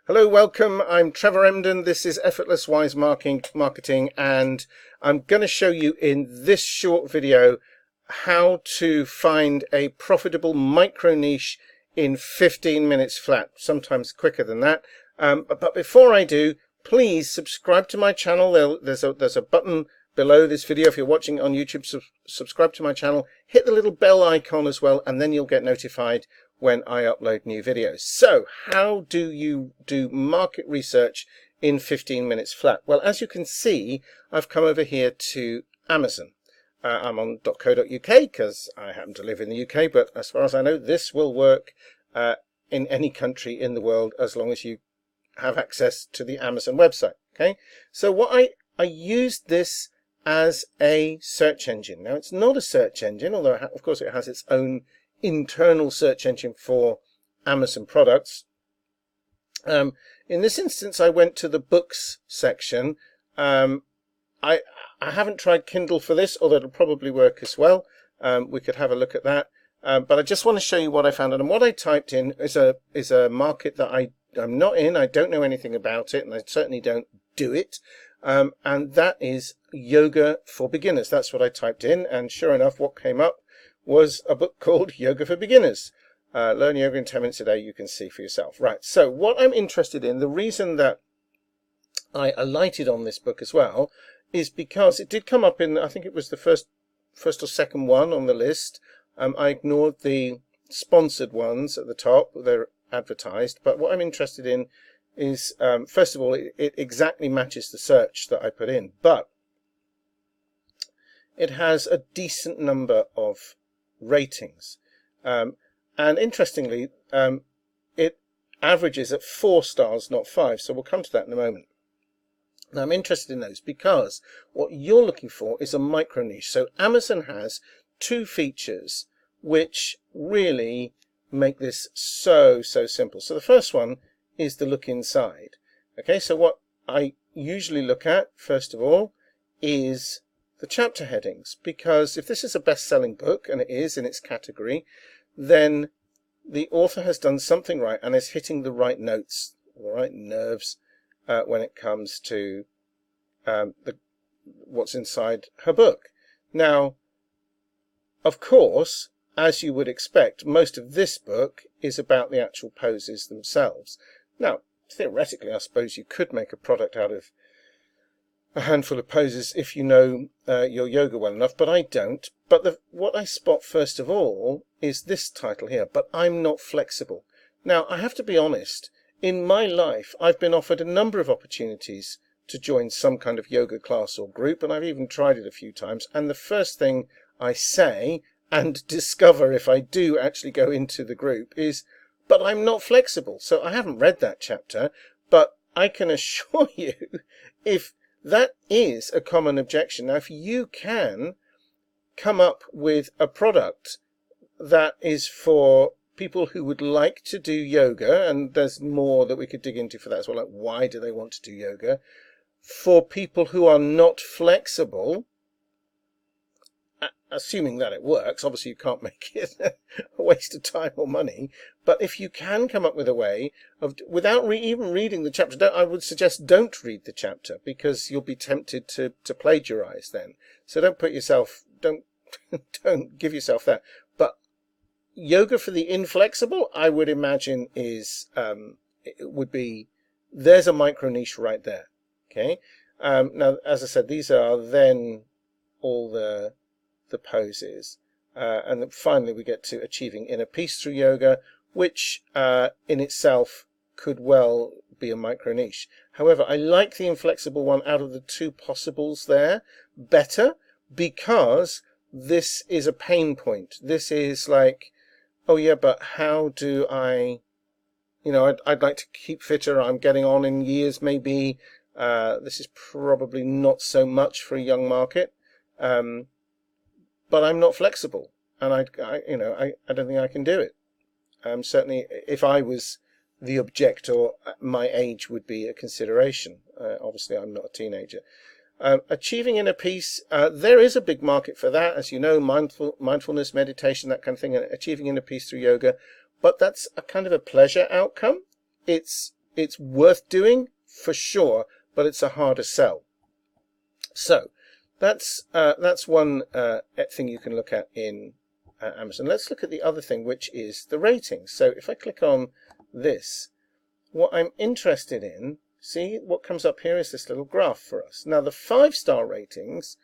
Hello, welcome. I'm Trevor Emden. This is Effortless Wise Marketing, and I'm going to show you in this short video how to find a profitable micro niche in 15 minutes flat, sometimes quicker than that. But before I do, please subscribe to my channel. There's a button below this video. If you're watching it on YouTube, subscribe to my channel. Hit the little bell icon as well, and then you'll get notified when I upload new videos. So how do you do market research in 15 minutes flat? Well, as you can see, I've come over here to Amazon. I'm on .co.uk because I happen to live in the UK, but as far as I know, this will work in any country in the world as long as you have access to the Amazon website. Okay, so what I used this as a search engine. Now, it's not a search engine, although of course it has its own internal search engine for Amazon products. In this instance, I went to the books section. I haven't tried Kindle for this, although it'll probably work as well. We could have a look at that. But I just want to show you what I found. And what I typed in is a market that I'm not in. I don't know anything about it, and I certainly don't do it. And that is yoga for beginners. That's what I typed in, and sure enough, what came up was a book called Yoga for Beginners. Learn yoga in 10 minutes a day. You can see for yourself. Right, so what I'm interested in, the reason that I alighted on this book as well, is because it did come up in, I think it was the first or second one on the list. I ignored the sponsored ones at the top. They're advertised. But what I'm interested in is, first of all, it exactly matches the search that I put in. But it has a decent number of ratings, and interestingly, it averages at 4 stars, not 5. So we'll come to that in a moment. Now, I'm interested in those because what you're looking for is a micro niche. So Amazon has 2 features which really make this so simple. So the first one is the look inside. Okay, so what I usually look at first of all is the chapter headings, because if this is a best-selling book, and it is in its category, then the author has done something right and is hitting the right notes, the right nerves when it comes to what's inside her book. Now, of course, as you would expect, most of this book is about the actual poses themselves. Now, theoretically, I suppose you could make a product out of a handful of poses if you know your yoga well enough, but I don't. But what I spot first of all is this title here, But I'm Not Flexible. Now, I have to be honest, in my life, I've been offered a number of opportunities to join some kind of yoga class or group, and I've even tried it a few times, and the first thing I say, and discover if I do actually go into the group, is, but I'm not flexible. So I haven't read that chapter, but I can assure you, if that is a common objection. Now, if you can come up with a product that is for people who would like to do yoga, and there's more that we could dig into for that as well, like why do they want to do yoga, for people who are not flexible, assuming that it works, obviously you can't make it a waste of time or money, but if you can come up with a way of, without even reading the chapter, I would suggest don't read the chapter, because you'll be tempted to plagiarize then. So don't give yourself that. But yoga for the inflexible, I would imagine it would be, there's a micro niche right there. Okay. Now, as I said, these are then all the poses, and then finally we get to achieving inner peace through yoga, which in itself could well be a micro niche. However, I like the inflexible one out of the 2 possibles there better, because this is a pain point. This is like, oh yeah, but how do I, I'd like to keep fitter, I'm getting on in years maybe. This is probably not so much for a young market. But I'm not flexible, and I don't think I can do it. Certainly, if I was the objector, my age would be a consideration. Obviously, I'm not a teenager. Achieving inner peace, there is a big market for that, as you know, mindfulness, meditation, that kind of thing, and achieving inner peace through yoga. But that's a kind of a pleasure outcome. It's it's worth doing for sure, but it's a harder sell. So that's one thing you can look at in Amazon. Let's look at the other thing, which is the ratings. So if I click on this, what I'm interested in, see what comes up here is this little graph for us. Now the 5-star ratings,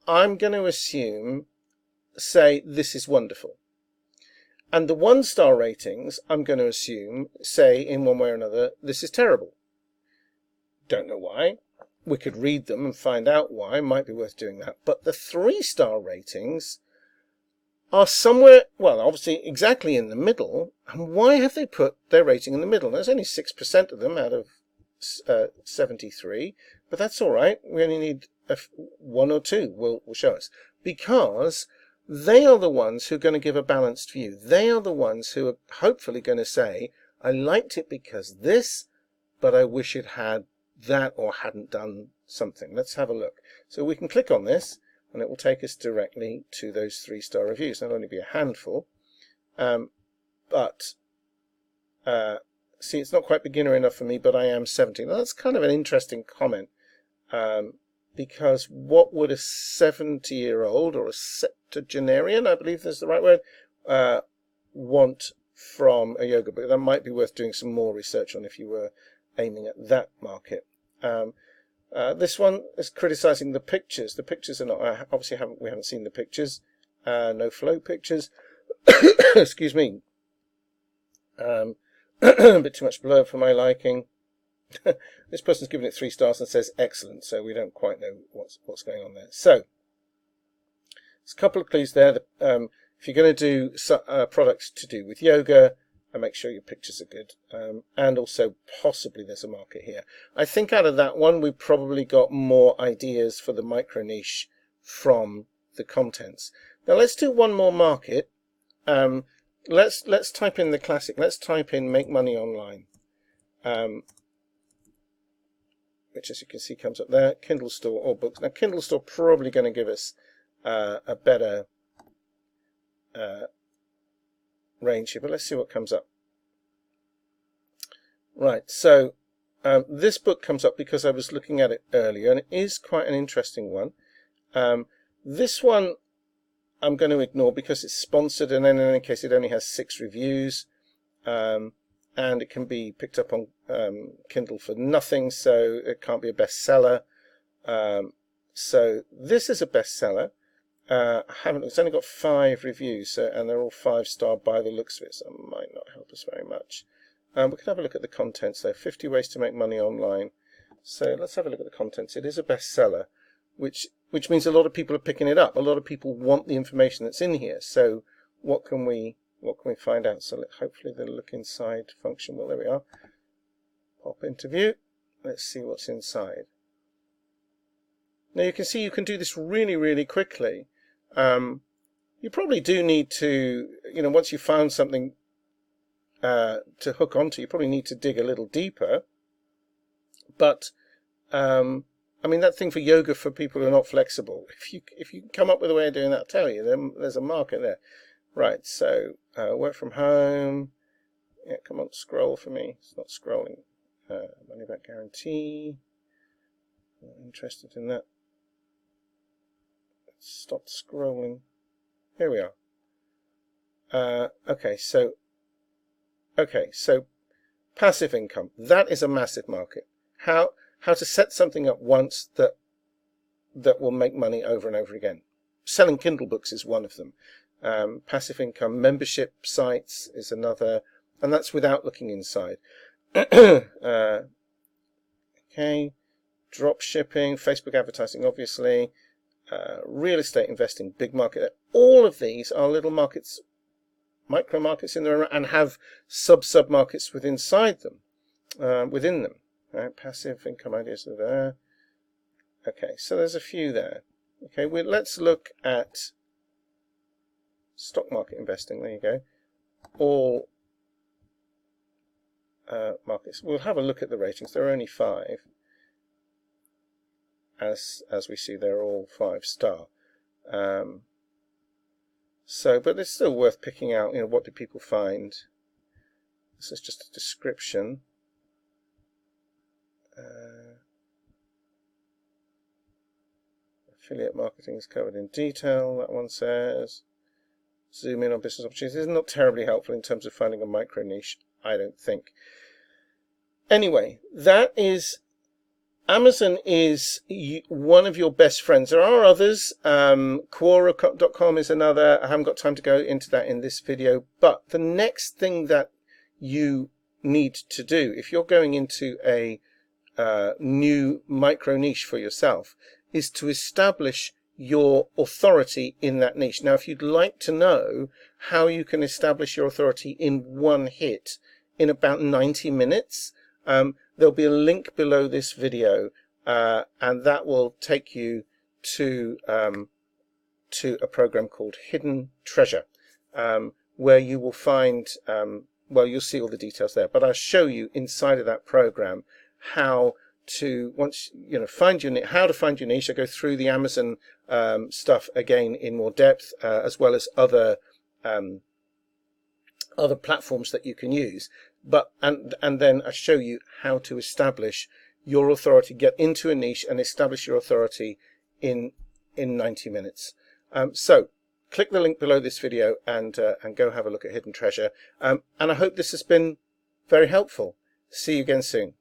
I'm going to assume say this is wonderful. And the 1-star ratings, I'm going to assume say in one way or another, this is terrible. Don't know why. We could read them and find out why. Might be worth doing that. But the 3-star ratings are somewhere, well, obviously exactly in the middle. And why have they put their rating in the middle? There's only 6% of them out of 73, but that's all right. We only need 1 or 2 will show us, because they are the ones who are going to give a balanced view. They are the ones who are hopefully going to say, I liked it because this, but I wish it had that or hadn't done something. Let's have a look. So we can click on this and it will take us directly to those 3-star reviews. There'll only be a handful, but see, it's not quite beginner enough for me, but I am 17. Now, that's kind of an interesting comment, because what would a 70-year-old or a septuagenarian, I believe that's the right word, want from a yoga book? That might be worth doing some more research on if you were aiming at that market. This one is criticizing the pictures. The pictures are not, obviously we haven't seen the pictures. No flow pictures. Excuse me. A bit too much blur for my liking. This person's given it 3 stars and says excellent, so we don't quite know what's going on there. So there's a couple of clues there. If you're going to do products to do with yoga, make sure your pictures are good, and also possibly there's a market here. I think out of that one we probably got more ideas for the micro niche from the contents. Now let's do one more market. Let's type in the classic. Let's type in make money online, which, as you can see, comes up there. Kindle Store or books. Now Kindle Store probably going to give us a better range here, but let's see what comes up. Right, so this book comes up because I was looking at it earlier, and it is quite an interesting one. This one I'm going to ignore because it's sponsored, and then in any case it only has 6 reviews, and it can be picked up on Kindle for nothing, so it can't be a bestseller. So this is a bestseller. It's only got 5 reviews, and they're all 5-star by the looks of it, so it might not help us very much. We can have a look at the contents though. 50 ways to make money online. So let's have a look at the contents. It is a bestseller, which means a lot of people are picking it up. A lot of people want the information that's in here. So what can we find out? So hopefully the look inside function. Well, there we are. Pop into view. Let's see what's inside. Now you can see you can do this really, really quickly. You probably do need to, once you've found something to hook onto, you probably need to dig a little deeper. But I mean, that thing for yoga for people who are not flexible, if you come up with a way of doing that, I'll tell you, then there's a market there. Right, so work from home. Yeah, come on, scroll for me. It's not scrolling. Money back guarantee. Not interested in that. Stop scrolling. Here we are. Okay, so passive income. That is a massive market. How to set something up once that will make money over and over again. Selling Kindle books is one of them. Passive income, membership sites is another, and that's without looking inside. Okay, drop shipping, Facebook advertising, obviously, real estate investing, big market. All of these are little markets, micro markets in there, and have sub markets within them. Right, passive income ideas are there. Okay, so there's a few there. Okay, let's look at stock market investing. There you go. All markets. We'll have a look at the ratings. There are only 5. As we see, they're all 5-star. But it's still worth picking out. What do people find? This is just a description. Affiliate marketing is covered in detail, that one says. Zoom in on business opportunities is not terribly helpful in terms of finding a micro niche, I don't think. Anyway, that is, Amazon is one of your best friends. There are others. Quora.com is another. I haven't got time to go into that in this video. But the next thing that you need to do, if you're going into a new micro niche for yourself, is to establish your authority in that niche. Now, if you'd like to know how you can establish your authority in one hit in about 90 minutes, there'll be a link below this video, and that will take you to a program called Hidden Treasure, where you will find, well, you'll see all the details there, but I'll show you inside of that program how to, once you know, how to find your niche. I go through the Amazon stuff again in more depth, as well as other platforms that you can use. But and then I show you how to establish your authority, get into a niche and establish your authority in 90 minutes. So click the link below this video and go have a look at Hidden Treasure. And I hope this has been very helpful. See you again soon.